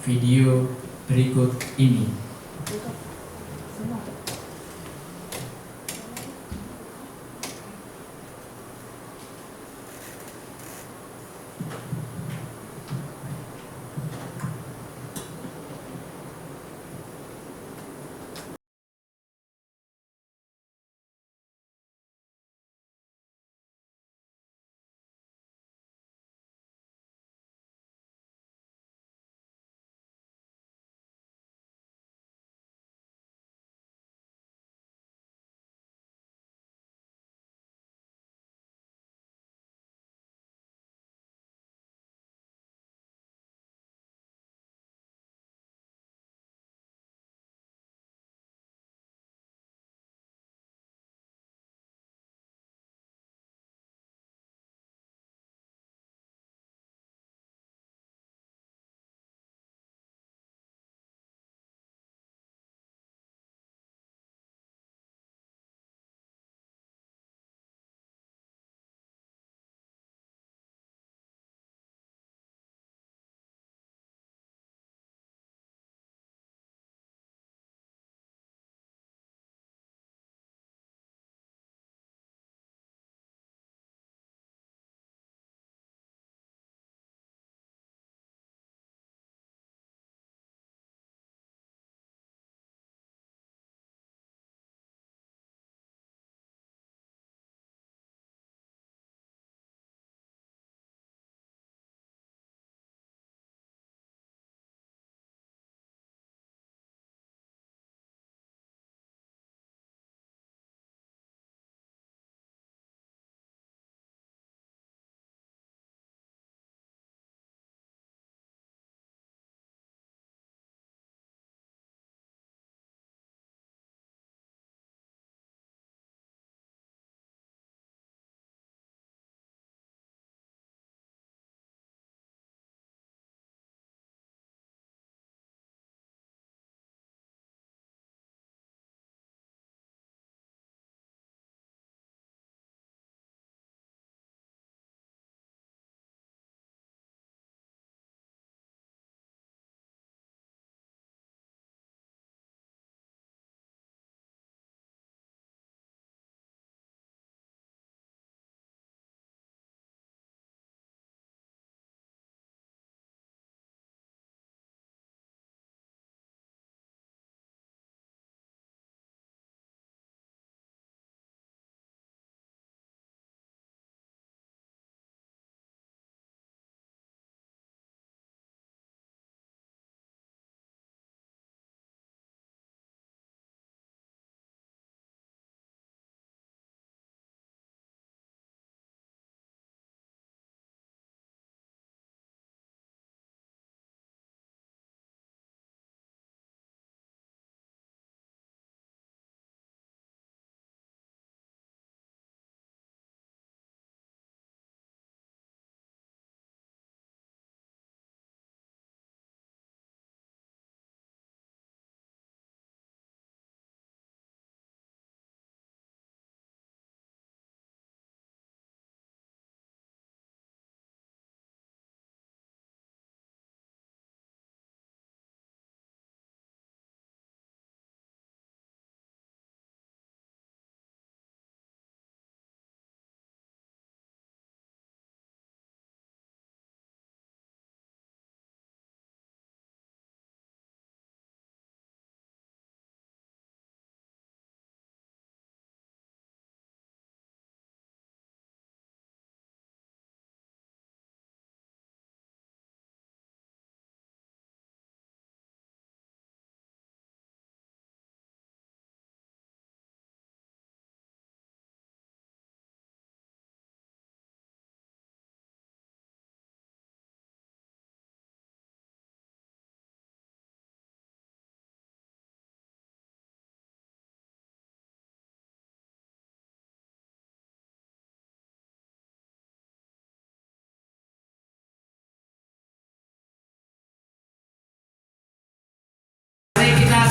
video berikut ini.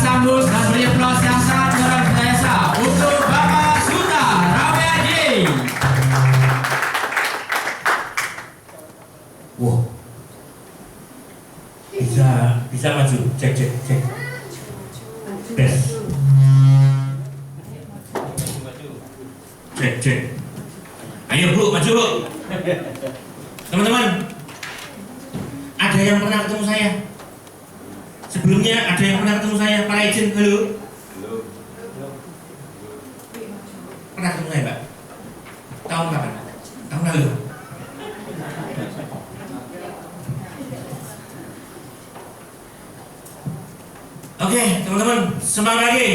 Sambut dan beri aplaus yang sangat luar biasa untuk Bapak Suta Rawiaji. Wow. bisa maju. Cek. Tes. Cek. Ayo Bu, maju Bu. Teman-teman, ada yang pernah ketemu saya? Sebelumnya ada yang pernah ketemu saya, para agent? Halo? Pernah ketemu saya Mbak? Tahun kapan? Tahun lalu? Oke, teman-teman, semangat lagi.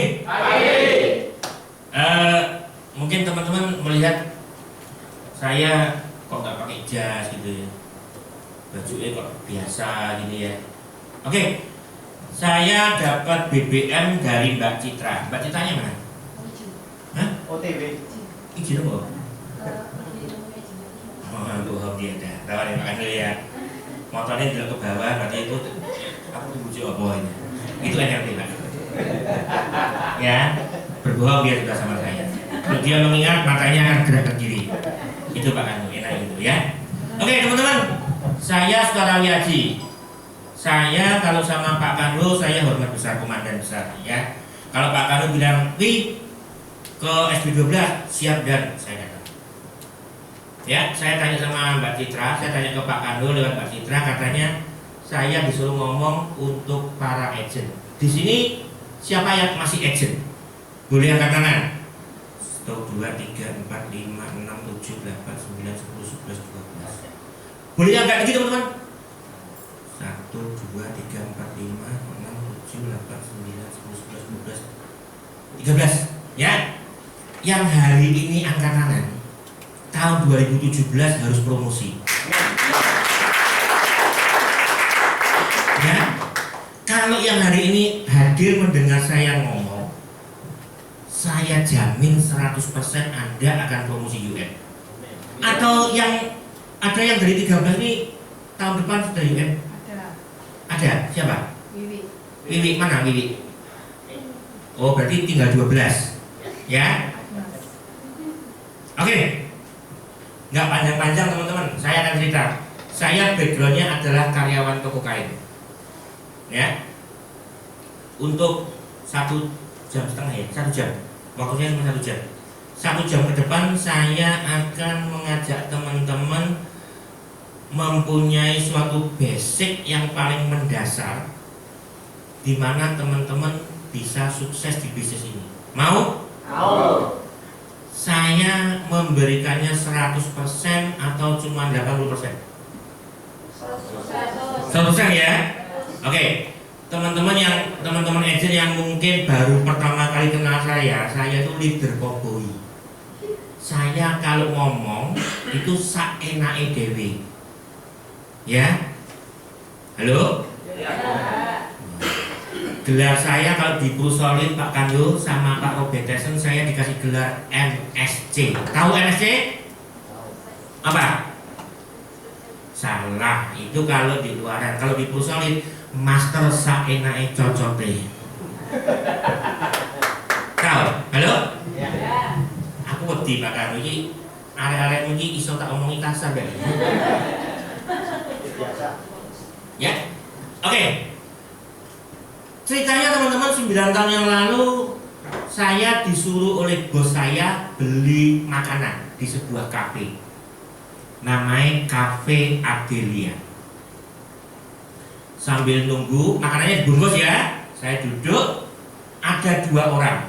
Mungkin teman-teman melihat saya kok nggak pakai jas gitu ya, bajunya kok biasa gitu ya. Oke, saya dapat BBM dari Mbak Citra. Mbak Citranya mana? Hah? OTW. Izin apa? Oh, dia ada. Tawarin makan dulu ya. Motornya tidak ke bawah, katanya itu aku tunggu apa ini. Itu NLP Pak. Ya, berbohong dia juga sama saya. Kalau dia mengingat matanya akan gerak ke kiri. Itu Pak Kanu, enak itu ya. Oke teman-teman, saya Saudara Wiaji. Saya kalau sama Pak Kanu saya hormat besar, komandan besar ya. Kalau Pak Kanu bilang, "Wi, ke SB12 siap," dan saya datang. Ya, saya tanya sama Mbak Citra, saya tanya ke Pak Kanu lewat Mbak Citra, katanya saya disuruh ngomong untuk para agent. Di sini siapa yang masih agent? Boleh angkat tangan. 1, 2, 3, 4, 5, 6, 7, 8, 9, 10, 11, 12. Boleh angkat lagi teman-teman? 1, 2, 3, 4, 5, 6, 7, 8, 9, 10, 11, 12, 13. Ya. Yang hari ini angkat tangan, tahun 2017 harus promosi. Ya, kalau yang hari ini hadir mendengar saya ngomong, saya jamin 100% Anda akan promosi UN. Atau yang ada yang dari 13 ini tahun depan sudah UN? Ada. Siapa? Wiwi. Mana Wiwi? Oh, berarti tinggal 12. Ya. Oke. Nggak panjang-panjang teman-teman, saya akan cerita. Saya backgroundnya adalah karyawan toko kain. Ya, untuk 1,5 jam ya, 1 jam. Waktunya cuma 1 jam. 1 jam ke depan saya akan mengajak teman-teman mempunyai suatu basic yang paling mendasar, di mana teman-teman bisa sukses di bisnis ini. Mau? Mau. Saya memberikannya 100% atau cuma 80%? 100% ya. Oke, teman-teman agent yang mungkin baru pertama kali kenal saya itu leader koboi. Saya kalau ngomong itu saenake dewe. Ya, halo. Gelar saya kalau di Prusolin Pak Kando sama Pak Robert Tyson, saya dikasih gelar MSC. Tahu MSC? Apa? Salah, itu kalau di luaran. Kalau di Prusolin Master saenake cocote. Tahu? Halo? Aku wedi Pak Kando iki arek-arek iki iso tak omongi kasar gak? Ya. Oke. Ceritanya teman-teman 9 tahun yang lalu saya disuruh oleh bos saya beli makanan di sebuah kafe. Namanya Cafe Adelia. Sambil nunggu makanannya dibungkus ya, saya duduk, ada 2 orang,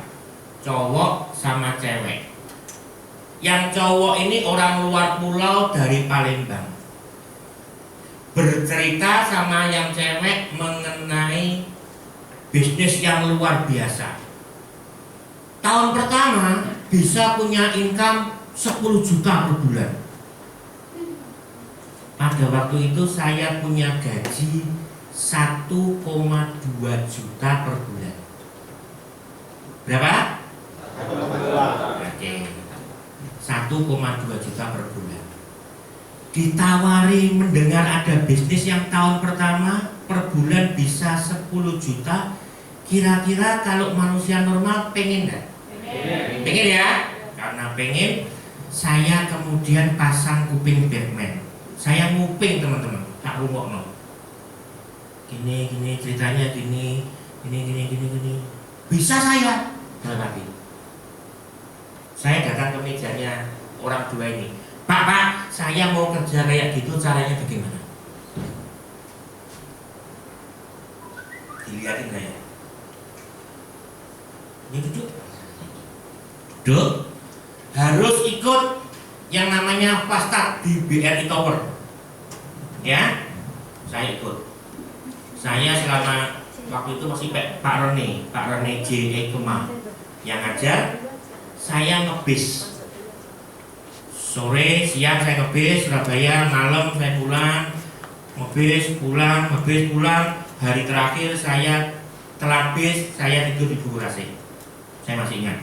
cowok sama cewek. Yang cowok ini orang luar pulau dari Palembang, bercerita sama yang cewek mengenai bisnis yang luar biasa. Tahun pertama bisa punya income 10 juta per bulan. Pada waktu itu saya punya gaji 1,2 juta per bulan. Berapa? Oke, 1,2 juta per bulan. Ditawari mendengar ada bisnis yang tahun pertama per bulan bisa 10 juta. Kira-kira kalau manusia normal pengen nggak? Pengen ya? Karena pengen, saya kemudian pasang kuping Batman. Saya nguping teman-teman, tak rungokno. gini ceritanya gini. Bisa saya? Dalam hati. Saya datang ke mejanya orang tua ini. Pak, saya mau kerja kayak gitu, caranya bagaimana? Dilihatin saya. Ini duduk. Harus ikut yang namanya Fastat di BRI Tower. Ya, saya ikut. Saya selama waktu itu masih Pak Rene J. Ekema yang ngajar. Saya ngebis sore, siang saya ngebis Surabaya, malam saya pulang, ngebis pulang. Hari terakhir saya telat bis, saya tidur di Bogorasi. Saya masih ingat.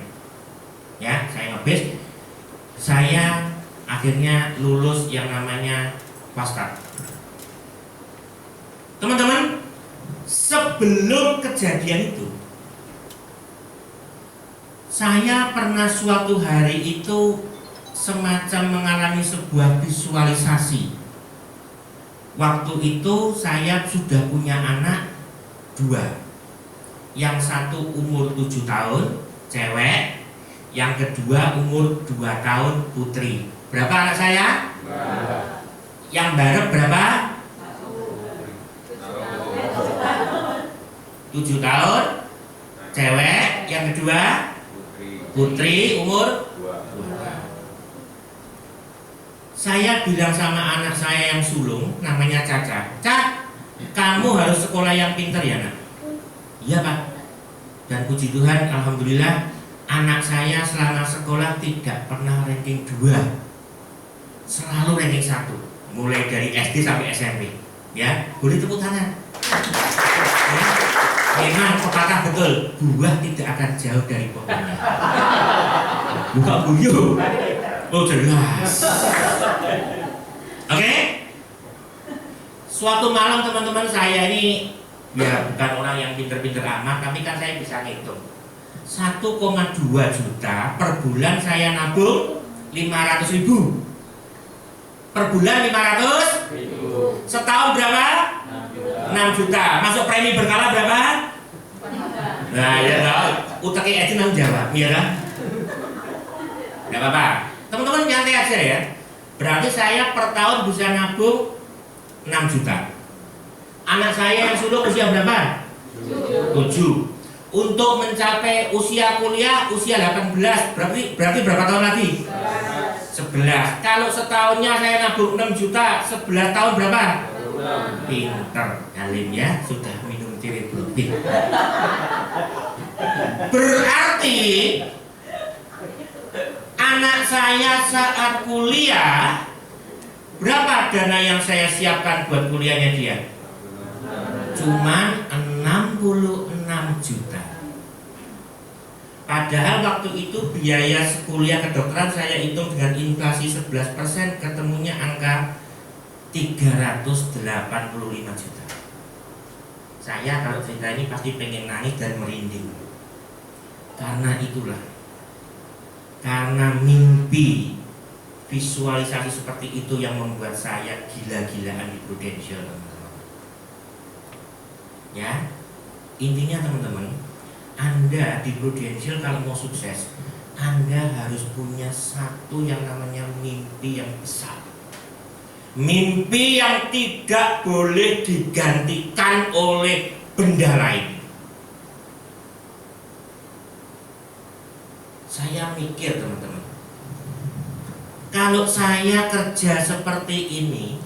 Ya, saya ngebis. Saya akhirnya lulus yang namanya Fastat. Teman-teman, sebelum kejadian itu, saya pernah suatu hari itu semacam mengalami sebuah visualisasi. Waktu itu saya sudah punya anak 2. Yang satu umur 7 tahun, cewek. Yang kedua umur 2 tahun, putri. Berapa anak saya? Yang barep berapa? 7 tahun, cewek. Yang kedua putri, umur 2 tahun. Saya bilang sama anak saya yang sulung, namanya Caca, kamu harus sekolah yang pintar ya nak? Iya Pak. Dan puji Tuhan, alhamdulillah, anak saya selama sekolah tidak pernah ranking 2, selalu ranking 1, mulai dari SD sampai SMP. Ya, boleh tepuk tangan. Ya. Memang pepatah betul, buah tidak akan jauh dari pohonnya. Buka buyut. Oh jelas. Oke. Suatu malam teman-teman, saya ini ya bukan orang yang pinter-pinter amat, tapi kan saya bisa ngitung. 1,2 juta per bulan saya nabung 500.000. Per bulan 500. Setahun berapa? 6 juta. Masuk premi berkala berapa? Nah ya tahu. Utaknya aja nang jawab, iya kan? Gak apa-apa. Teman-teman nyantai aja ya. Berarti saya per tahun bisa nabung 6 juta. Anak saya yang sulung usia berapa? 7. Untuk mencapai usia kuliah usia 18. Berarti berapa tahun lagi? 11. Kalau setahunnya saya nabung 6 juta, 11 tahun berapa? Pinter Halim ya, sudah minum Tiriblotik. Berarti anak saya saat kuliah, berapa dana yang saya siapkan buat kuliahnya dia? Cuman 66 juta. Padahal waktu itu biaya kuliah kedokteran saya hitung dengan inflasi 11%, ketemunya angka 385 juta. Saya kalau cerita ini pasti pengen nangis dan merinding. Karena itulah, karena mimpi visualisasi seperti itu yang membuat saya gila-gilaan di Prudential, teman-teman. Ya, intinya teman-teman, Anda di Prudential kalau mau sukses, Anda harus punya satu yang namanya mimpi yang besar. Mimpi yang tidak boleh digantikan oleh benda lain. Saya mikir teman-teman, kalau saya kerja seperti ini,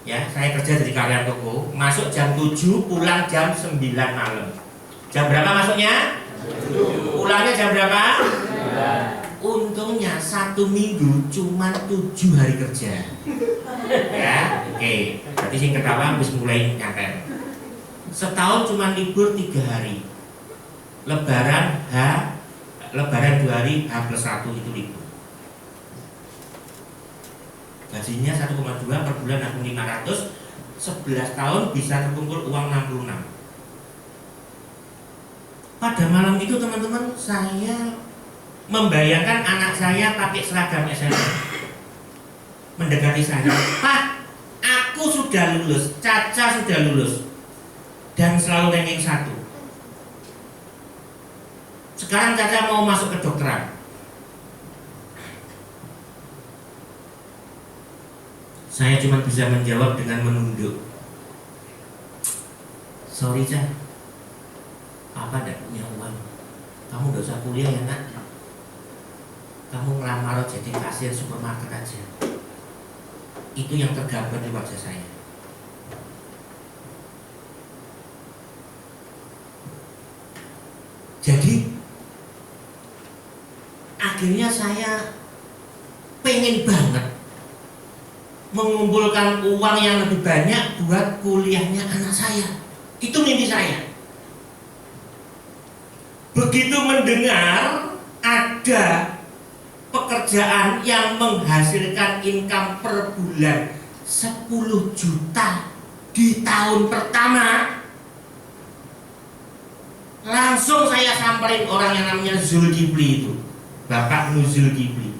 ya saya kerja jadi karyawan toko, masuk jam 7, pulang jam 9 malam. Jam berapa masuknya? Pulangnya jam berapa? Untungnya 1 minggu cuma 7 hari kerja. Ya, oke. Berarti sing ketawa habis mulai nyantai. Setahun cuma libur 3 hari. Lebaran 2 hari, H+1 itu libur. Gajinya 1,2 per bulan, nabung 500, 11 tahun bisa terkumpul uang 66. Pada malam itu teman-teman, saya membayangkan anak saya pakai seragam SMA, mendekati saya, Pak, aku sudah lulus, Caca sudah lulus, dan selalu ranking 1. Sekarang Caca mau masuk ke kedokteran. Saya cuma bisa menjawab dengan menunduk. Sorry Caca, Papa tidak punya uang. Kamu gak usah kuliah ya nak. Kamu ngelamar jadi kasir supermarket aja. Itu yang tergambar di wajah saya. Jadi akhirnya saya pengen banget mengumpulkan uang yang lebih banyak buat kuliahnya anak saya. Itu mimpi saya. Begitu mendengar ada pekerjaan yang menghasilkan income per bulan 10 juta di tahun pertama, langsung saya samperin orang yang namanya Zulkifli itu, Bapak Zulkifli.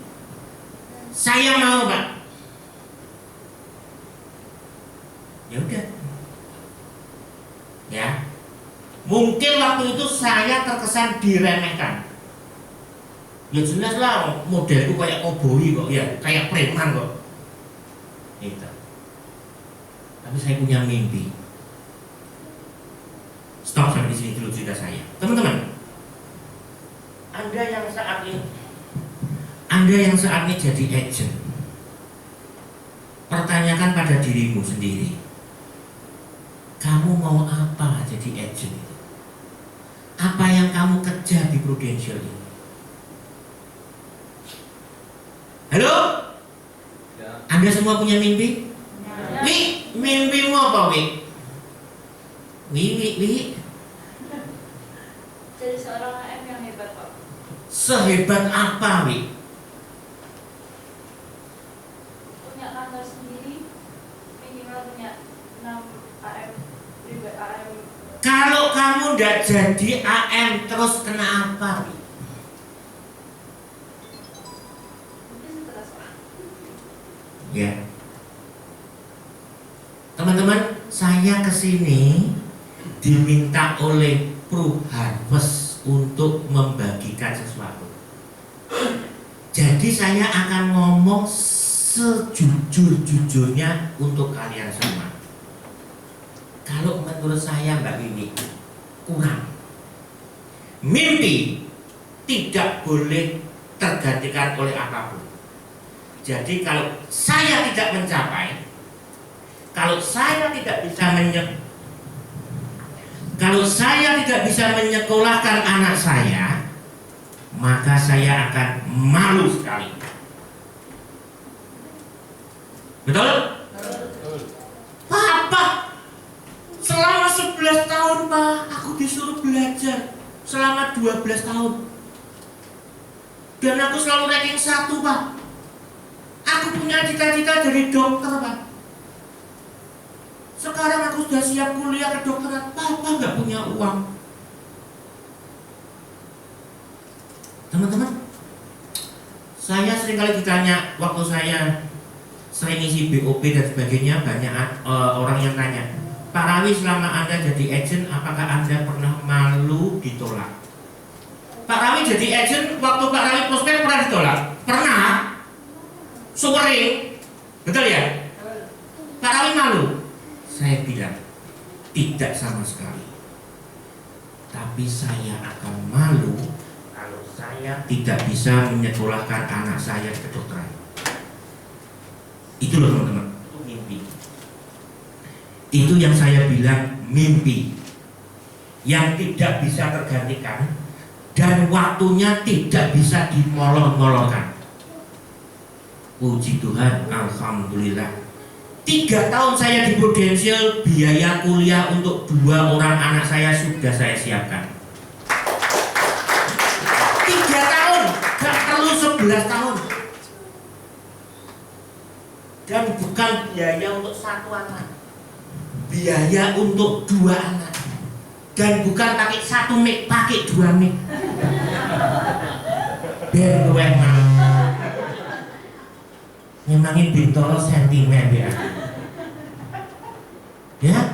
Saya mau Pak. Ya udah. Ya. Mungkin waktu itu saya terkesan diremehkan. Ya jelas lah, modelku kayak koboi kok, ya kayak preman kok. Itu. Tapi saya punya mimpi. Stop sampai di sini dulu cerita saya. Teman-teman, Anda yang saat ini jadi agent, pertanyakan pada dirimu sendiri. Kamu mau apa jadi agent itu? Apa yang kamu kejar di Prudential ini? Halo? Ya. Anda semua punya mimpi? Ya. Wi, mimpimu apa Wi? Wi. Jadi seorang AM yang hebat Pak. Sehebat apa Wi? Punya kantor sendiri, minimal punya 6 AM, pribadi AM. Kalau kamu tidak jadi AM terus kena apa Wi? Ya, teman-teman, saya kesini diminta oleh Pro Harvest untuk membagikan sesuatu. Jadi saya akan ngomong sejujur-jujurnya untuk kalian semua. Kalau menurut saya Mbak Wiwi kurang. Mimpi tidak boleh tergantikan oleh apapun. Jadi kalau saya tidak mencapai, kalau saya tidak bisa menyekolahkan anak saya, maka saya akan malu sekali. Betul? Papa, selama 11 tahun Pak, aku disuruh belajar selama 12 tahun. Dan aku selalu ranking 1 Pak. Aku punya cita-cita jadi dokter Pak. Sekarang aku sudah siap kuliah kedokteran, Papa nggak punya uang. Teman-teman, saya seringkali ditanya waktu saya sering isi BOP dan sebagainya, banyak orang yang tanya, Pak Rawi selama Anda jadi agent, apakah Anda pernah malu ditolak? Pak Rawi jadi agent, waktu Pak Rawi prospek pernah ditolak? Pernah. Sering, betul ya? Pak Rawi malu? Saya bilang tidak sama sekali. Tapi saya akan malu kalau saya tidak bisa menyekolahkan anak saya ke kedokteran. Itu loh teman-teman, itu mimpi. Itu yang saya bilang mimpi yang tidak bisa tergantikan dan waktunya tidak bisa dimolor-molorkan. Puji Tuhan, alhamdulillah. 3 tahun saya di Prudential, biaya kuliah untuk 2 orang anak saya sudah saya siapkan. 3 tahun, gak perlu 11 tahun. Dan bukan biaya untuk 1 anak, biaya untuk 2 anak. Dan bukan pakai 1 mic, pakai 2 mic. Ben memang memangin Bintoro sentimen ya. Ya.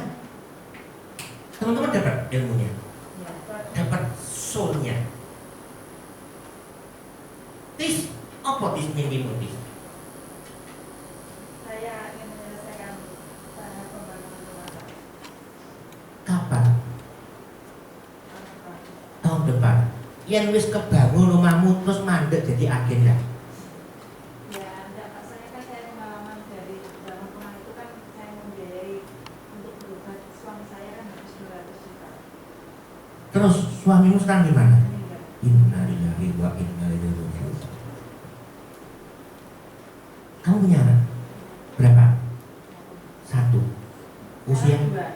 Teman-teman dapat ilmunya, Ya, dapat soulnya. Tis, apa tis mimpimu tis? saya ingin menyelesaikan tahap pembangunan rumah tangga. Kapan? Tahun depan. Tahun depan. Yang wis kebangun rumahmu terus mandek jadi agenda. Ya, enggak Pak, saya kan saya pengalaman dari zaman kemarin itu kan saya membiayai untuk berobat suami saya kan habis 200 juta. Terus suamimu sekarang di mana? Meninggal. Innalillahi wa inna ilaihi raji'un. Kamu punya anak? Berapa? 1. Usia? Dua.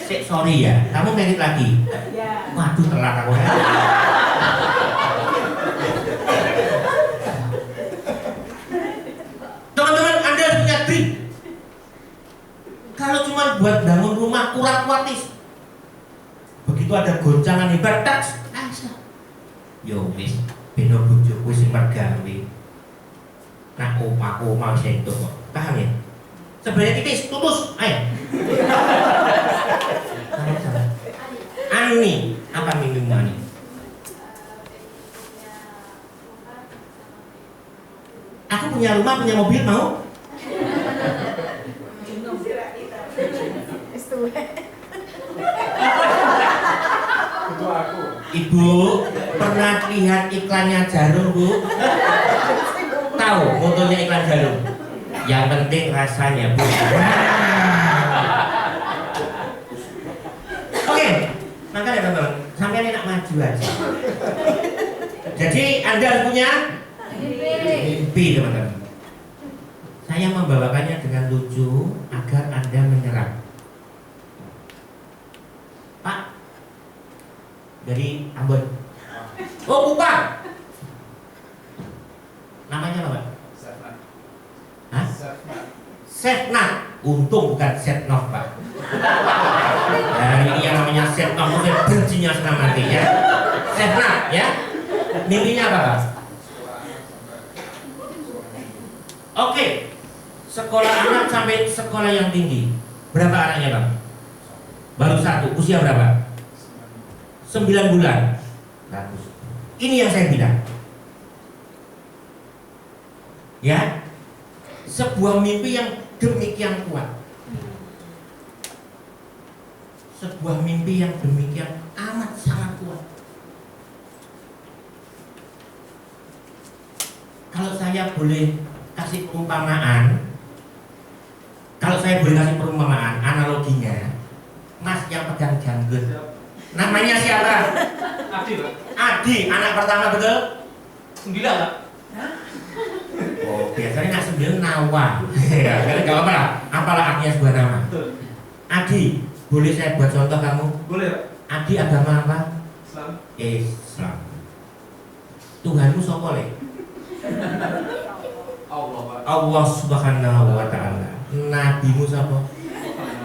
Sorry ya, kamu merit lagi. Ya. Waduh, telat aku ya. Teman-teman, Anda harus punya dream. Kalau cuma buat bangun rumah kurang kuatis, begitu ada goncangan hebat, tas, asa. Yo wis, beno bojoku sing mergawe. Nah, opaku mau sentuh kok. Paham ya? Sebenarnya titis, tutus, ayo. Ani, apa mimpimu Ani? Aku punya rumah, punya mobil, mau? Itu aku. Ibu pernah lihat iklannya Jarum, Bu? Tahu motonya iklan Jarum? Yang penting rasanya, Bu. Oke, makanya teman-teman, sampai enak maju aja. Jadi Anda harus punya mimpi, teman-teman. Saya membawakannya dengan lucu agar Anda menyerap. Pak, dari Ambon. Oh, bukan. Namanya apa, Pak? Setnat. Hah? Setnat. Setnat. Untung bukan Setnov, Pak. Nah, ini yang namanya Setnov, mungkin bencinya setengah mati ya. Setnat ya. Mimpinya apa, Pak? Oke. Sekolah anak sampai sekolah yang tinggi. Berapa anaknya, Bang? Baru 1. Usia berapa? 9 bulan. Bagus. Ini yang saya bilang. Ya. Sebuah mimpi yang demikian kuat. Sebuah mimpi yang demikian amat sangat kuat. Kalau saya boleh kasih perumpamaan, analoginya, Mas yang pegang janggut, namanya siapa? Adi, Pak. Adi, anak pertama, betul? 9, Pak. Oh, biasanya nak 9 Nawa. Ya, gak apa-apa lah. Apalah artinya sebuah nama. Betul. Adi, boleh saya buat contoh kamu? Boleh, Pak. Adi agama apa? Islam. Islam. Tuhanmu sapa, Le? Allah, Pak. Allah Subhanahu wa taala. Nabimu sapa?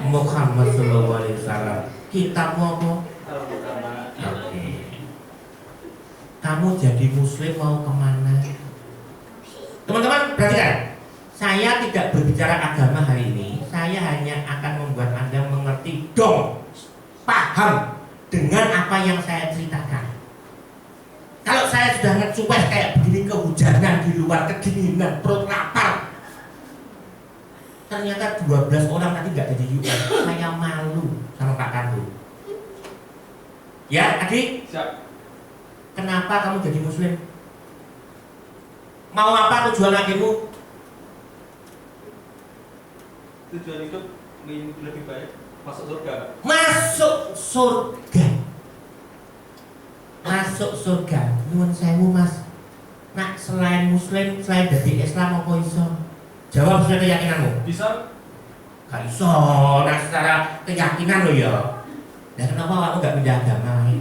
Muhammad sallallahu alaihi wasallam. Kitabmu apa? Al-Qur'an. Oke. Kamu jadi muslim mau kemana? Teman-teman, perhatikan. Saya tidak berbicara agama hari ini. Saya hanya akan membuat Anda mengerti dong, paham dengan apa yang saya ceritakan. Kalau saya sudah ngecuek kayak begini, kehujanan di luar, kedinginan, perut lapar, ternyata 12 orang tadi nggak jadi UN, saya malu sama Pak Kandu. Ya, Adik, Siap. kenapa kamu jadi muslim? Mau apa tujuan adikmu? Tujuan hidup ingin lebih baik, masuk surga, Pak. Masuk surga. Masuk surga. Nyuwun sewu, Mas. Nak selain muslim, selain dari Islam apa iso? Jawab sesuai keyakinanmu. Bisa? Gak iso, nah secara keyakinan lo ya. Dan kenapa kamu gak pindah agama lain?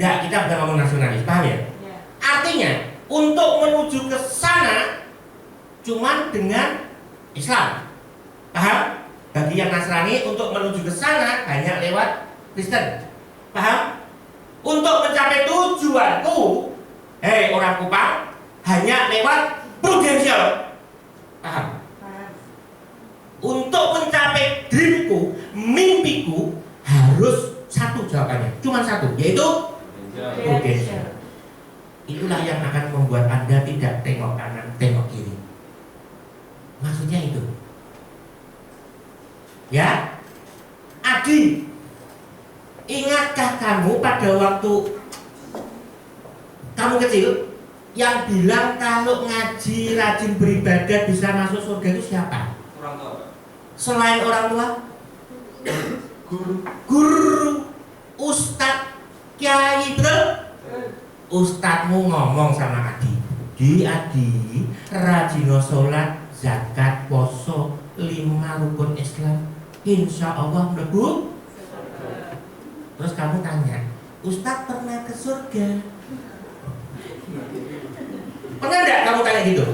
Nggak, kita bukan ngomong nasionalis, paham ya? Ya. Artinya, untuk menuju ke sana cuman dengan Islam. Paham? Bagi yang Nasrani untuk menuju ke sana hanya lewat Kristen. Paham? Untuk mencapai tujuanku, hei orang Kupang, hanya lewat prudensial. Paham? Paham. Untuk mencapai dreamku mimpiku harus satu jawabannya, cuma satu, yaitu prudensial. Itulah yang akan membuat Anda tidak tengok kanan, tengok kiri. Maksudnya itu. Ya, Adi, ingatkah kamu pada waktu kamu kecil yang bilang kalau ngaji rajin beribadah bisa masuk surga itu siapa? Orang tua, Pak. Selain orang tua? Guru, ustadz, kiai, betul? Ustadzmu ngomong sama Adi, Adi, rajin sholat, zakat, poso, 5 rukun Islam, insya Allah mlebu. Terus kamu tanya, Ustadz pernah ke surga? Pernah enggak kamu tanya gitu?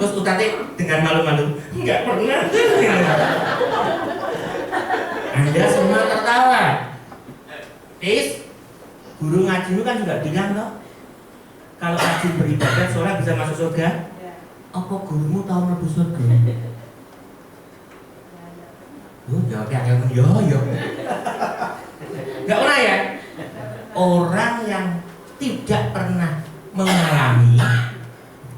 Terus Ustadznya dengan malu-malu, enggak pernah. Anda semua tertawa. Guru ngajimu kan juga bilang loh, kalau rajin beribadah sholat bisa masuk surga. Apa gurumu tahu mlebu surga? Jawabnya agak yo. Enggak pernah ya? Orang yang tidak pernah mengalami,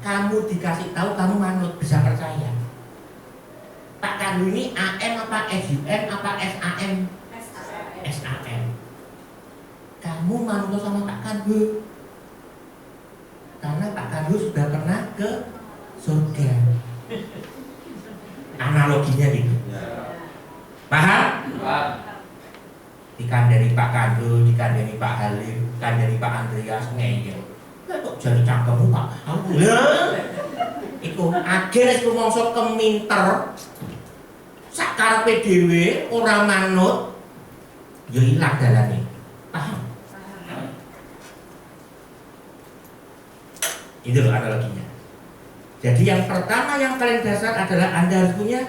kamu dikasih tahu kamu manut, bisa percaya. Pak Kandu ini AM apa SUM apa SAM? SAM. Kamu manut sama Pak Kandu karena Pak Kandu sudah pernah ke surga. Analoginya gitu. Paham? Dikandani Pak Kandu, dikandani Pak Halim, dikandani Pak Andreas, ngeyel. Kok jadi cangkemmu Pak? Iku akhirnya iku mongso keminter sakarepe dhewe ora manut ya ilang dalane. Paham? Itu loh analoginya. Jadi yang pertama yang paling dasar adalah Anda harus punya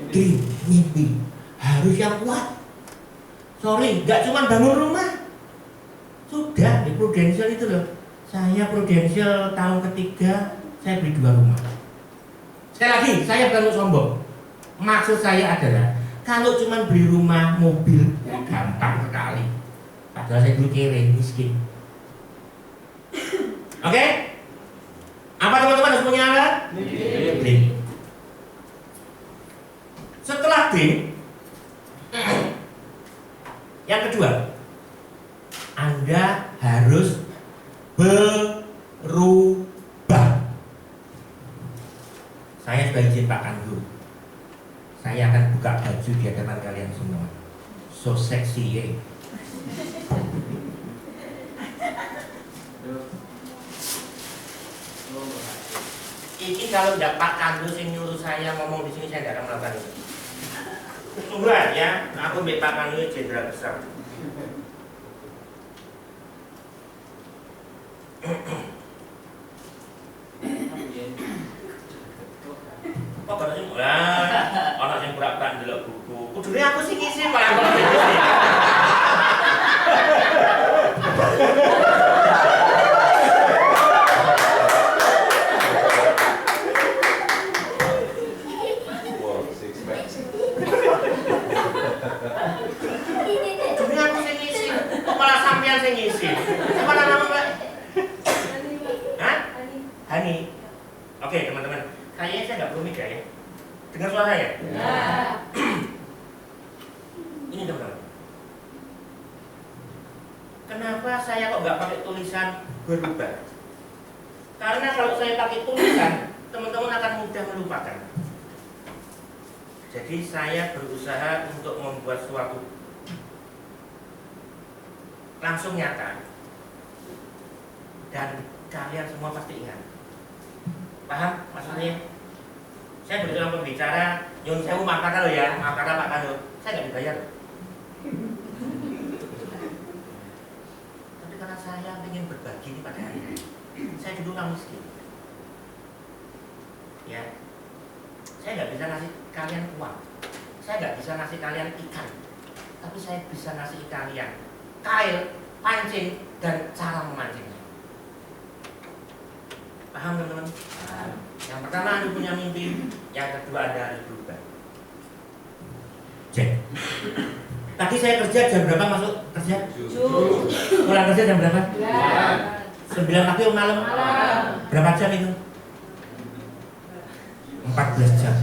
dream, mimpi. Harus yang kuat. Sorry, nggak cuma bangun rumah. Sudah, di prudensial itu loh. Saya prudensial tahun ketiga, saya beli 2 rumah. Sekali lagi, saya bukan sombong. Maksud saya adalah kalau cuma beli rumah, mobil, ya gampang sekali. Padahal saya dulu kere, miskin. Oke? Apa teman-teman harus punya apa? Dream. Setelah dream, yang kedua, Anda harus berubah. Saya sudah izin Pak Kandu. Saya akan buka baju di hadapan kalian semua. So sexy, ya. Ini kalau tidak Pak Kandu sing nyuruh saya ngomong di sini, saya tidak akan melakukan itu. Sungguhan ya, aku ambil Pak Kandu jenderal besar. Kok baru sih? Lah, ana sing pura-pura ndelok buku. Kudune aku sing ngisi malah kok ngisi. Kudune aku sing ngisi. Kok malah sampean sing ngisi? Siapa namamu, Mbak? Hah? Hani. Oke, teman-teman. Kayaknya saya nggak perlu mikir ya. Dengar suara ya? Ya. Ini teman-teman. Kenapa saya kok nggak pakai tulisan berubah? Karena kalau saya pakai tulisan, teman-teman akan mudah melupakan. Jadi saya berusaha untuk membuat suatu langsung nyata, dan kalian semua pasti ingat. Paham maksudnya? Saya berusaha pembicara, nyun sewu maaf kata lo ya, maaf kata Pak Kandu, saya nggak dibayar. Tapi karena saya ingin berbagi ini pada hari ini, saya dulu orang miskin. Ya, saya nggak bisa ngasih kalian uang, saya nggak bisa ngasih kalian ikan, tapi saya bisa ngasih kalian kail, pancing, dan cara memancingnya. Paham teman-teman? Yang pertama Anda punya mimpi, yang kedua Anda harus berubah. Cek. Tadi saya kerja jam berapa masuk kerja? Jum. Pulang kerja jam berapa? Ya. 9 pagi atau malam? Malam. Berapa jam itu? 14 jam.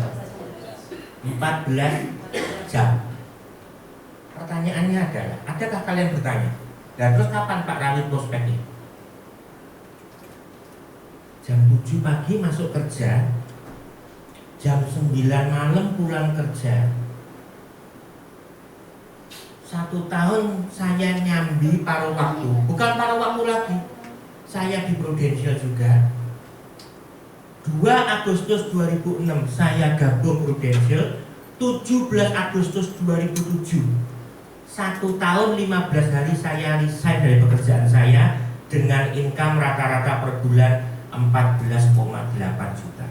14 jam. Pertanyaannya adalah, adakah kalian bertanya, dan terus kapan Pak Rawi prospeknya? Jam 7 pagi masuk kerja, jam 9 malam pulang kerja. 1 tahun saya nyambi paruh waktu, bukan paruh waktu lagi. Saya di Prudential juga. 2 Agustus 2006 saya gabung Prudential. 17 Agustus 2007 1 tahun 15 hari saya resign dari pekerjaan saya dengan income rata-rata per bulan 14,8 juta.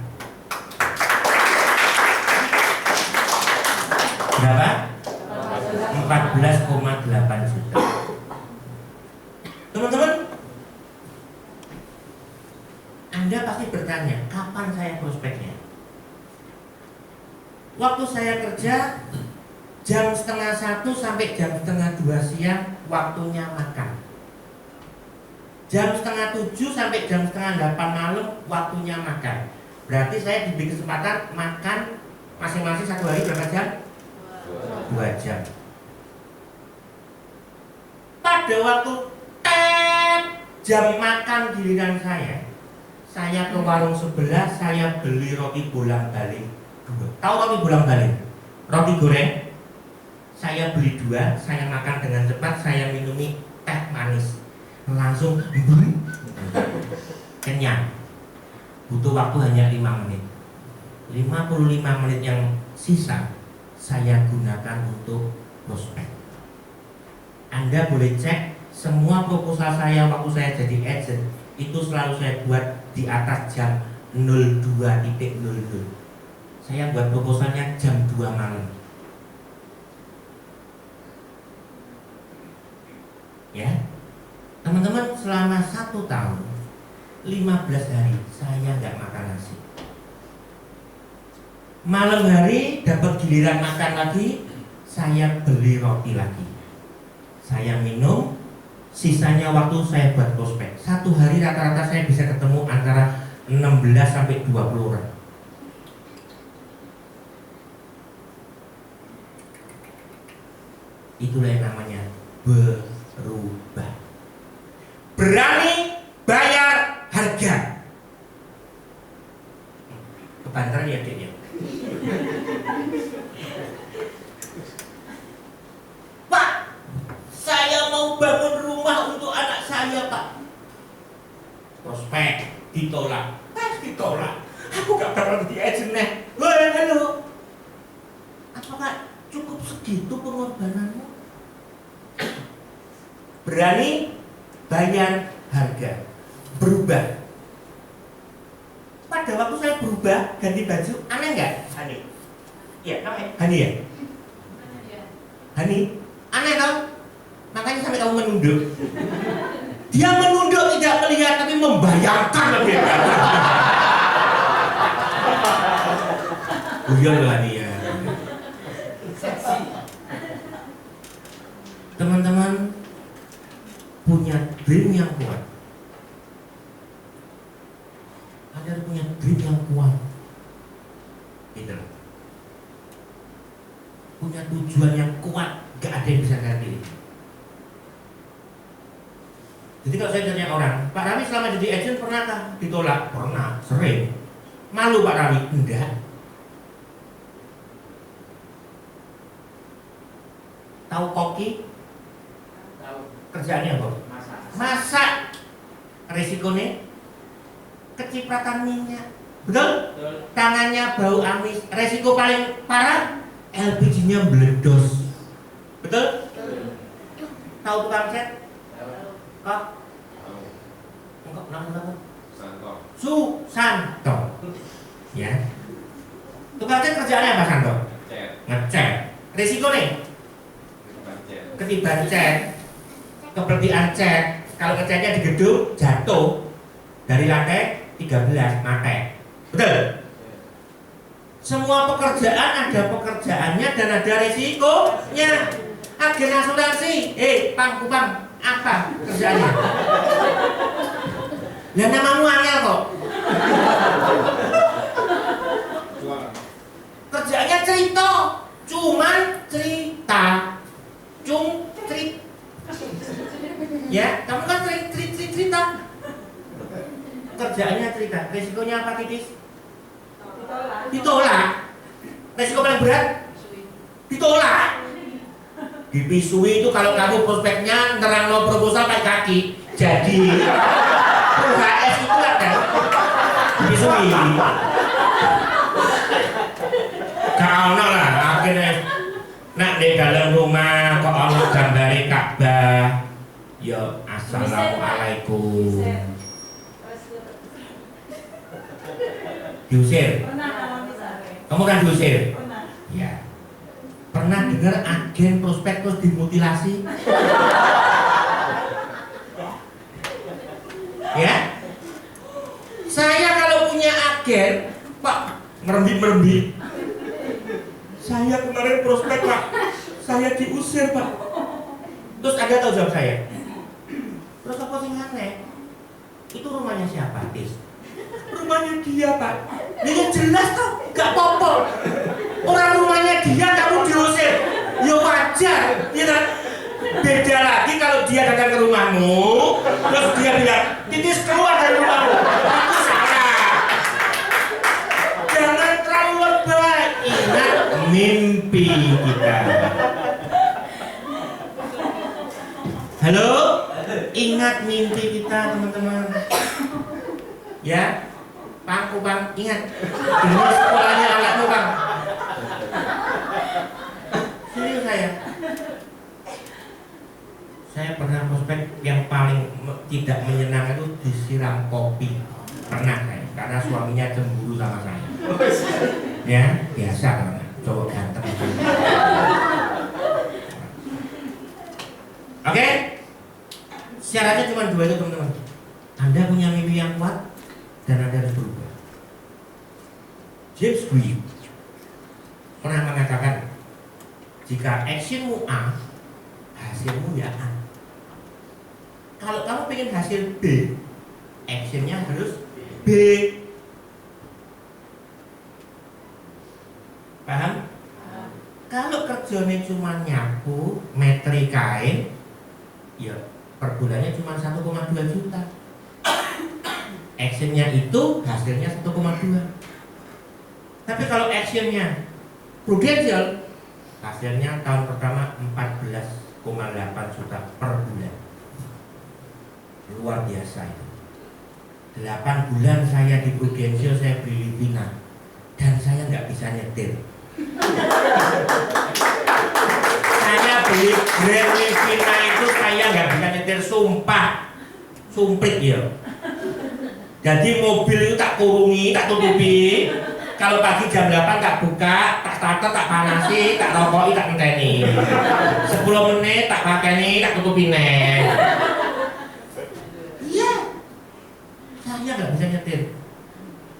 Berapa? 14,8 juta. Teman-teman, Anda pasti bertanya, kapan saya prospeknya? Waktu saya kerja jam 12:30 sampai jam 1:30 siang waktunya makan. Jam 6:30 sampai jam 7:30 malam waktunya makan. Berarti saya diberi kesempatan makan masing-masing 1 hari berapa jam? 2 jam. Pada waktu jam makan giliran saya ke warung sebelah, saya beli roti bolak-balik 2. Tahu roti bolak-balik? Roti goreng. Saya beli 2, saya makan dengan cepat, saya minumi teh manis. Langsung kenyang. Butuh waktu hanya 5 menit. 55 menit yang sisa saya gunakan untuk prospek. Anda boleh cek semua proposal saya waktu saya jadi agent itu selalu saya buat di atas jam 02.00. Saya buat proposalnya jam 2 malam. Ya, teman-teman, selama 1 tahun 15 hari saya nggak makan nasi. Malam hari dapat giliran makan lagi, saya beli roti lagi. Saya minum, sisanya waktu saya buat prospek. 1 hari rata-rata saya bisa ketemu antara 16 sampai 20 orang. Itulah yang namanya berubah. Berani bayar harga. Kebantaran ya Dek ya. Pak, saya mau bangun rumah untuk anak saya, Pak. Prospek ditolak. Ditolak. Aku gak bakal jadi agent nih. Halo. Apakah cukup segitu pengorbananmu? Berani bayar harga. Berubah. Pada waktu saya berubah ganti baju, aneh nggak? Hani? Iya, namanya Hani ya? Hani? Aneh tau? Makanya sampai kamu menunduk. Dia menunduk tidak melihat tapi membayangkan lebih banyak. Guyon lah dia. Teman-teman punya dream yang kuat. Anda punya dream yang kuat. Gitu. Punya tujuan yang kuat, gak ada yang bisa ganti. Jadi kalau saya tanya orang, Pak Rawi selama jadi agent pernahkah ditolak? Pernah, sering. Malu Pak Rawi? Enggak. Tahu koki? Tahu. Kerjaannya apa? Masak. Resikonya kecipratan minyak. Betul? Betul. Tangannya bau amis. Resiko paling parah LPG-nya meledos. Betul? Tahu tukang cat? Kok? Enggak, nama Susanto. Ya. Tukang cat kerjaannya apa, Santo? Ngecat. Resiko nih? Ketiban cat, keberdian cat. Kalau ngecatnya di gedung jatuh dari lantai 13 mati. Betul? Semua pekerjaan ada pekerjaan kerjaannya dan ada resikonya. Agen asuransi, Kupang, apa kerjaannya? Lah namamu angel kok. Kerjaannya cerita, cuman cerita. Ya, kamu kan cerita. Kerjaannya cerita. Resikonya apa, Titis? Ditolak. Resiko paling berat? Ditolak. Dipisui itu kalau kamu prospeknya nerangno proposal pakai kaki. Jadi UHS itu ada dipisui. Kalau lah akhirnya nak di dalam rumah kok ono gambare Ka'bah. Yo assalamualaikum. Diusir. Pernah alami saya. Kamu kan diusir? Pernah. Ya. Pernah dengar agen prospektus dimutilasi? Ya. Saya kalau punya agen, Pak, merembit. Saya kemarin prospek, Pak. Saya diusir, Pak. Terus ada tahu jawab saya? Terus apa sih aneh? Itu rumahnya siapa, Tis? Rumahnya dia, Pak. Ini jelas tuh, gak apa-apa. Orang rumahnya dia, kamu diusir. Ya wajar, ya kan? Beda lagi kalau dia datang ke rumahmu, terus dia bilang, Titis keluar dari rumahmu. Itu salah. Jangan terlalu lebay. Ingat mimpi kita. Halo? Ingat mimpi kita, teman-teman. Ya? Kupang, ingat. Ini sekolahnya anakmu, Bang. Serius saya pernah prospek yang paling tidak menyenangkan itu disiram kopi. Pernah saya, karena suaminya cemburu sama saya. Ya, biasa karena cowok ganteng. Oke? Syaratnya cuma 2 itu, teman-teman. Anda punya mimpi yang kuat dan Anda harus berubah. James Clear pernah mengatakan, jika actionmu A, hasilmu ya A. Kalau kamu pengen hasil B, actionnya harus B. Paham? Kalau kerjanya cuma nyapu, metri kain, ya per bulannya cuma 1,2 juta. Actionnya itu, hasilnya 1,2. Tapi kalau actionnya Prudential, hasilnya tahun pertama 14,8 juta per bulan. Luar biasa itu. 8 bulan saya di Prudential, saya beli Livina, dan saya nggak bisa nyetir. Saya beli Grand Livina itu saya nggak bisa nyetir, sumpah, sumprit ya. Jadi mobil itu tak kurungi, tak tutupi. Kalau pagi jam 8 tak buka, tak starter, tak panasi, tak rokoki, tak ngenteni. 10 menit tak pakeni, tak tutupi nih. Iya. Saya nggak bisa nyetir.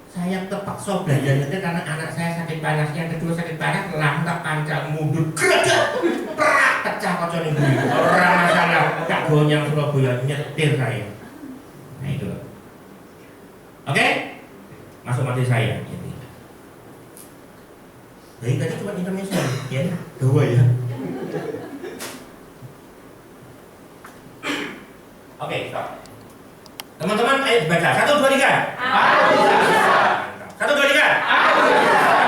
Saya terpaksa belajar nyetir karena anak saya sakit panas. Yang kedua sakit panas, lampu tak pancal mundur, greget, perak, pecah kocok nih. Orang masalah, tak gonyang Surabaya nyetir saya. Nah itu. Oke? Masuk materi saya. Jadi tadi cuma intermezzo, ya? 2 ya. Oke, stop. Teman-teman, ayo baca. 1, 2, 3. 1, 2, 3.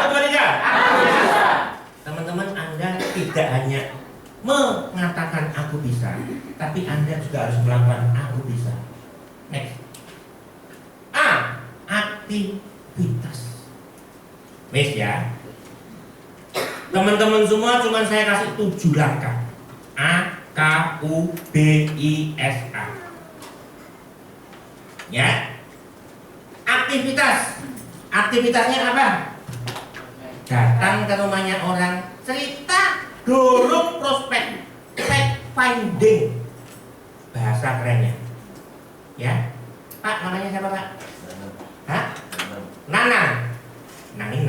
1, 2, 3. Teman-teman, Anda tidak hanya mengatakan aku bisa, tapi Anda juga harus melakukan aku bisa. Next. A. Aktivitas. Wes ya. Teman-teman semua cuma saya kasih 7 langkah. A, K, U, B, I, S, A. Ya. Aktivitas. Aktivitasnya apa? Datang ke rumahnya orang, cerita, dorong prospek, fact finding. Bahasa kerennya. Ya. Pak, namanya siapa, Pak? Hah? Nanang. Nanging.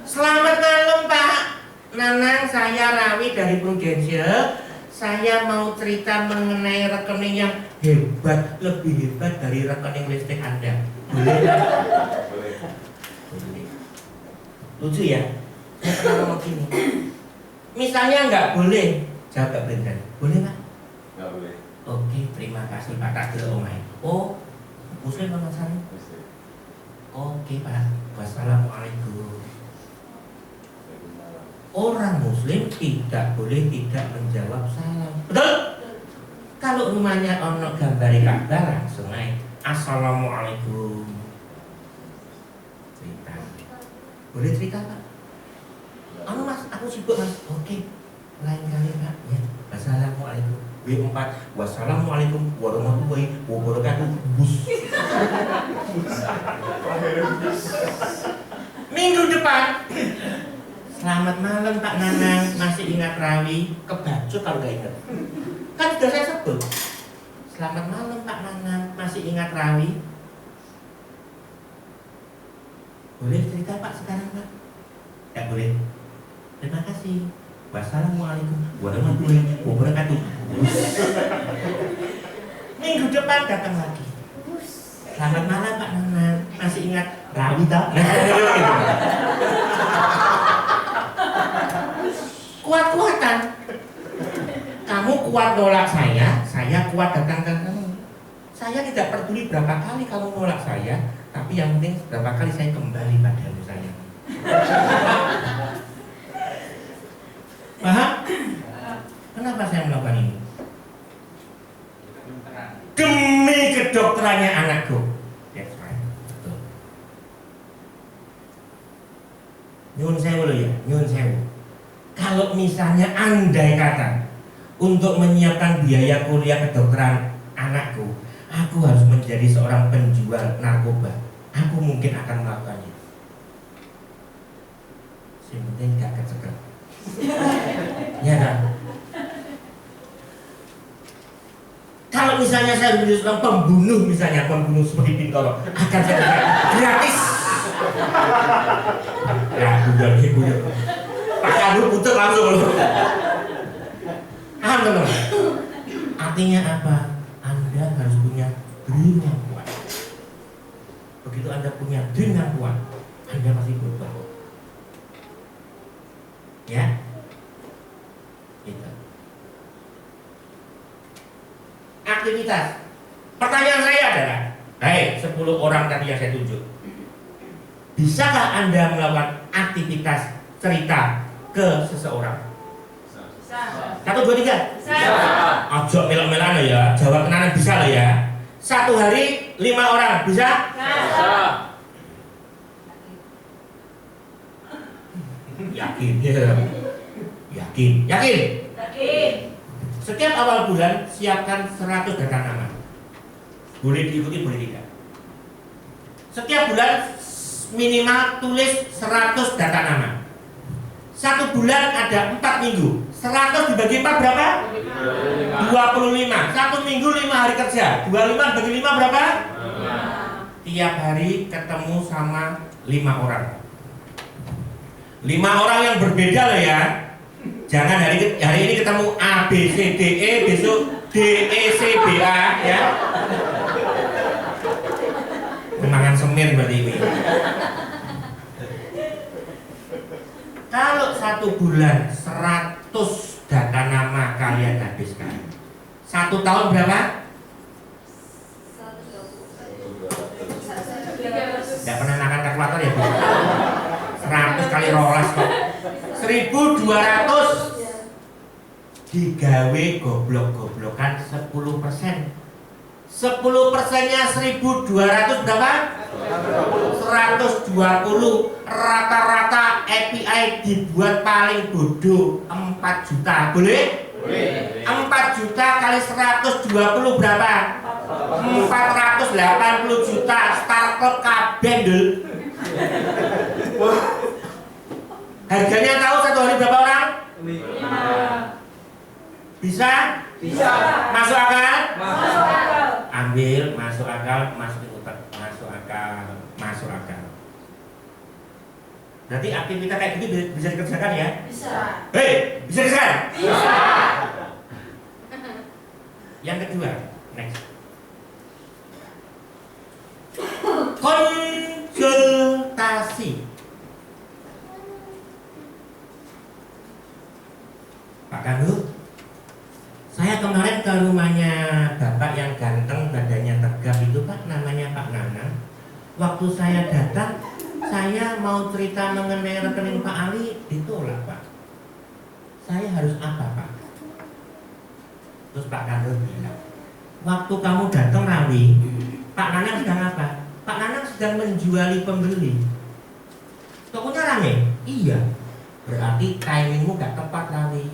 Selamat malam Pak Nanang, saya Rawi dari Prudential. Saya mau cerita mengenai rekening yang hebat, lebih hebat dari rekening listrik Anda. Boleh? Boleh. Boleh. Lucu ya? Saya pernah ngomong gini. Misalnya nggak boleh, jawab Pak Brendan. Boleh Pak? Nggak boleh. Oke, terima kasih Pak. Tak dulu omai. Oh, Muslim Pak Masani? Muslim. Oke Pak. Wassalamualaikum. Waalaikumsalam. Orang Muslim tidak boleh tidak menjawab salam. Betul? Kalau rumahnya ono gambari Ka'bah langsung naik. Assalamualaikum. Cerita. Boleh cerita Pak? Anu Mas, aku sibuk Mas. Oke. Lain kali Pak. Ya. Assalamualaikum. W4. Wassalamualaikum warahmatullahi wabarakatuh. Bus. Minggu depan. Selamat malam Pak Nanang, masih ingat Rawi? Kebacut kalau nggak ingat. Kan sudah saya sebut. Selamat malam Pak Nanang, masih ingat Rawi? Boleh cerita Pak sekarang Pak? Ya boleh. Terima kasih. Wassalamualaikum warahmatullahi wabarakatuh. Minggu depan datang lagi. Selamat malam Pak Nanang, masih ingat Rawi tak? Kuat-kuatan. Kamu kuat nolak saya kuat datang ke kamu. Saya tidak peduli berapa kali kamu nolak saya, tapi yang penting berapa kali saya kembali padamu sayang. Paham? Kenapa saya melakukan ini? Demi kedokterannya anakku. That's right. Betul. Nyun sewu loh ya, nyun sewu. Kalau misalnya andai kata untuk menyiapkan biaya kuliah kedokteran anakku, aku harus menjadi seorang penjual narkoba, aku mungkin akan melakukannya. Yang penting gak kecekel. Ya kan? Kalau misalnya saya menjadi seorang pembunuh, misalnya pembunuh seperti Bintoro, akan saya gratis. Ya, budak. Pakai dulu putus langsung loh. Paham teman? Artinya apa? Anda harus punya dream yang kuat. Begitu Anda punya dream yang kuat, Anda pasti berubah. Ya? Gitu. Aktivitas. Pertanyaan saya adalah, baik 10 orang tadi yang saya tunjuk, bisakah Anda melakukan aktivitas cerita ke seseorang? Bisa. 1, 2, 3. Bisa. Ojo melok-melan ya, jawab tenanan bisa lah ya. 1 hari 5 orang bisa? Bisa. Yakin ya. Yakin. Yakin. Setiap awal bulan siapkan 100 data nama. Boleh diikuti, boleh tidak. Setiap bulan minimal tulis 100 data nama. 1 bulan ada 4 minggu. 100 dibagi 4 berapa? 25. 1 minggu 5 hari kerja. 25 bagi 5 berapa? 5. Tiap hari ketemu sama 5 orang. 5 orang yang berbeda loh ya. Jangan hari ini ketemu A, B, C, D, E, besok D, E, C, B, A ya. Kemangan semen berarti ini. Kalau 1 bulan 100 data nama kalian habiskan, 1 tahun berapa? 120. Tidak pernah makan kalkulator ya Bu? 100 kali rolas kok. 1.200 digawe goblok-goblokan 10%. 10%-nya 1.200 berapa? 120. Rata-rata API dibuat paling bodoh 4 juta. Boleh? Boleh. 4 juta kali 120 berapa? 480 juta. Startup kabeh dul. Harganya tahu 1 hari berapa orang? 5. Bisa? Bisa. Masuk akal? Masuk akal. Ambil, masuk akal, masukin otak, masuk akal, masuk akal. Berarti aktivitas kayak gitu bisa dikerjakan ya? Bisa. Hei, bisa dikerjakan? Bisa. Yang kedua, next. Konsultasi. Pak Kandu, saya kemarin ke rumahnya bapak yang ganteng, badannya tegap itu Pak, namanya Pak Nanang. Waktu saya datang, saya mau cerita mengenai rekening Pak Ali, ditolak Pak. Saya harus apa Pak? Terus Pak Kandu bilang, waktu kamu datang Rawi, Pak Nanang sedang apa? Pak Nanang sedang menjuali pembeli. Tokonya rame? Iya. Berarti timingmu gak tepat Rawi.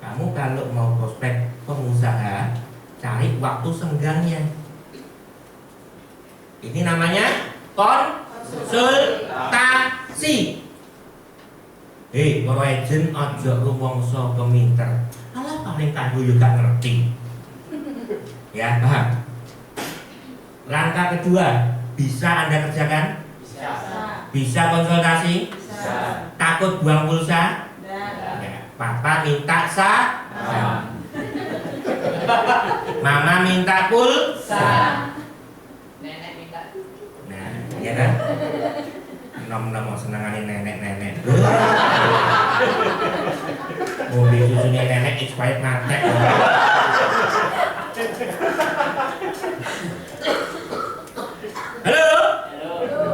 Kamu kalau mau prospek pengusaha, cari waktu senggangnya. Ini namanya konsultasi. Hei, para agent ojo rumangsa keminter. Alah paling Kandu yo gak ngerti. Ya, paham? Langkah kedua, bisa Anda kerjakan? Bisa. Bisa konsultasi? Bisa. Takut buang pulsa? Nah. Ya, Papa minta Mama minta pulsa. Nenek minta. Nah, iya kan? Nom-nom senangane nenek-nenek. Mobil susunya nenek expired mate. Halo? Halo.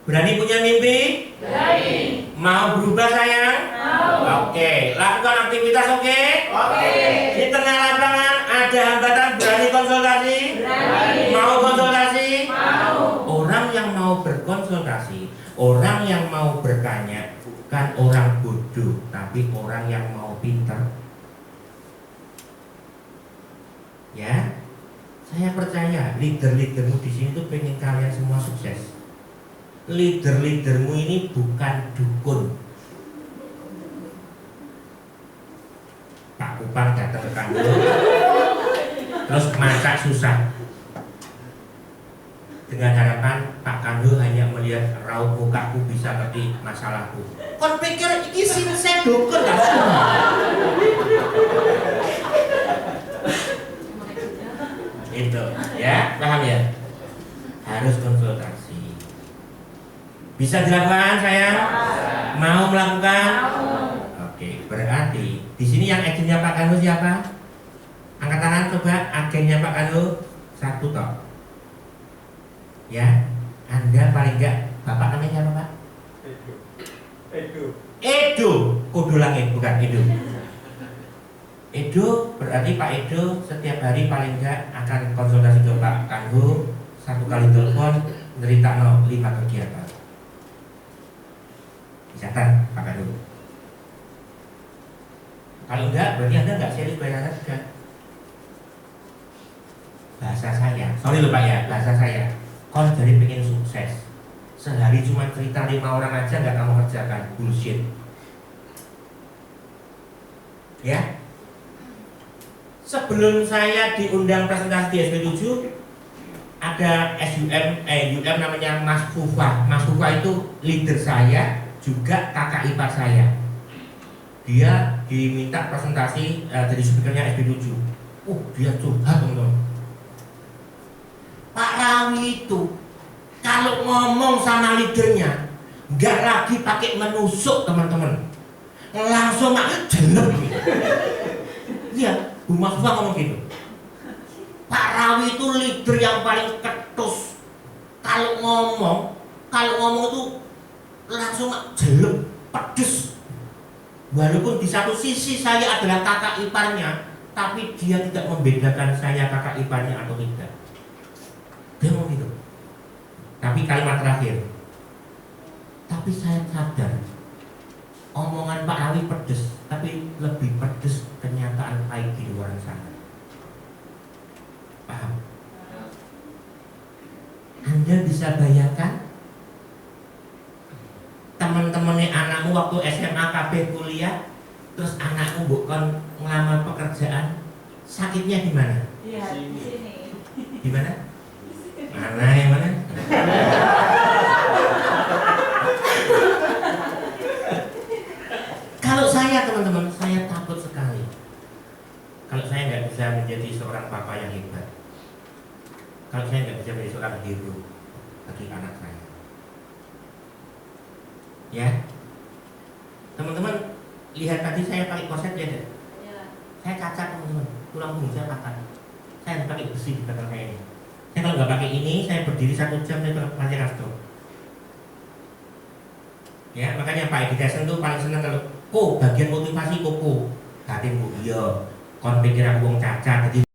Berani punya mimpi? Berani. Mau berubah sayang? Mau. Oke, lakukan aktivitas oke? Oke. Di tengah lapangan ada hambatan, berani konsultasi? Berani. Mau konsultasi? Mau. Orang yang mau berkonsultasi, orang yang mau bertanya, bukan orang bodoh, tapi orang yang mau pintar. Ya, saya percaya leader-leadermu di sini tuh pengen kalian semua sukses. Leader-leadermu ini bukan dukun. Pak Kupang datang ke kantor, terus masak susah. Dengan harapan Pak Kandu hanya melihat raut mukaku bisa ngerti masalahku. Kon pikir iki sinsek dukun lah. Itu, ya, paham ya? Harus konsultasi. Bisa dilakukan sayang? Mau melakukan? Oke, berarti di sini yang agennya Pak Kandu siapa? Angkat tangan coba, agennya Pak Kandu satu toh. Ya, Anda paling enggak, Bapak namanya siapa Pak? Edo, kudu langit bukan Edo. Edo berarti Pak Edo setiap hari paling enggak akan konsultasi ke Pak Kandu, satu kali telepon, cerita 5 kegiatan. Dicatat Pak Kandu. Kalau enggak, berarti Anda enggak serius bayar juga. Bahasa saya, sorry lupa ya, bahasa saya. Kon dari pengen sukses, sehari cuma cerita 5 orang aja nggak kamu kerjakan, bullshit. Ya, sebelum saya diundang presentasi di SP7, ada UM namanya Mas Fufa. Mas Fufa itu leader saya, juga kakak ipar saya. Dia diminta presentasi dari speakernya SP7. Dia curhat teman-teman. Pak Rawi itu kalau ngomong sama leadernya nggak lagi pakai menusuk teman-teman, langsung jelek gitu. Iya, Bu Mas Fufa ngomong gitu. Pak Rawi itu leader yang paling ketus. Kalau ngomong itu langsung jelek, pedes. Walaupun di satu sisi saya adalah kakak iparnya, tapi dia tidak membedakan saya kakak iparnya atau tidak. Dia ngomong gitu. Tapi kalimat terakhir, tapi saya sadar omongan Pak Rawi pedes, tapi lebih pedes kenyataan pahit di luar sana. Paham? Anda bisa bayangkan teman-temannya anakmu waktu SMA KB kuliah, terus anakmu bukan ngelamar pekerjaan, sakitnya di mana? Iya, di sini. Di mana? Mana yang mana? saya teman-teman, saya takut sekali kalau saya nggak bisa menjadi seorang papa yang hebat, kalau saya nggak bisa menjadi seorang hero bagi anak saya. Ya, teman-teman lihat tadi saya pakai korset ya, deh. Ya. Saya cacat teman-teman, tulang punggung saya patah. Saya harus pakai besi di belakang saya ini. Saya kalau nggak pakai ini, saya berdiri 1 jam saya masih rastok. Ya, makanya Pak Edi Dasen tuh paling senang kalau bagian motivasi koko batin bu iya kon pikir aku wong cacat jadi